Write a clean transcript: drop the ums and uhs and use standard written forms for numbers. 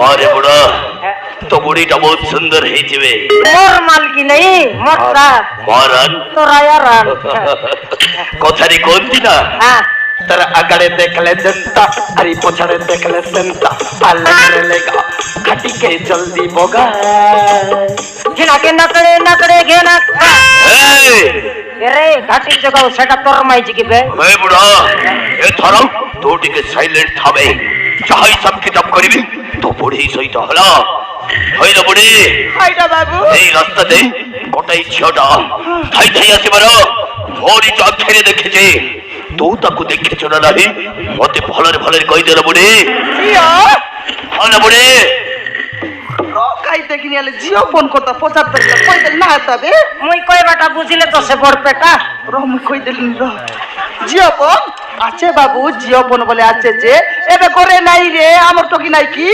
বারে বুড়া তো বুড়িটা বহুত সুন্দর হয়েছে মোর মালকি নেই মোরটা মহারান তোরা यारान কথারি কোনটি না হ্যাঁ तेरा अगड़े देख ले जनता अरे पछड़े देख ले जनता पाले लेगा खटी के जल्दी बोगा जिना के नकड़े घेना रे घाटी जगह सेटा तोर माइजी की बे मैं बुढ़ा ए थरो तो टिके साइलेंट थाबे चाहे सब किताब करिबी तो बुढ़ी सही तो हला হইল বুড়ি হাইডা বাবু এই রাস্তাতে গোটাই ছোটা থাই থাই আসি মারো মোরি চোখ ফেরে দেখেছে তো তাকে দেখেছ না নাহি মতে ভলরে ভলরে কই দেল বুড়ি ইয়া হল বুড়ি কাই দেখিনি আলে জিও ফোন করতা 75 কই দেল না তবে মুই কই বাটা বুঝিলে তো সে বড় পেটা রম কই দেলিন র জিও ফোন আছে বাবু জিও ফোন বলে আছে যে এবে করে নাই রে আমার তো কি নাই কি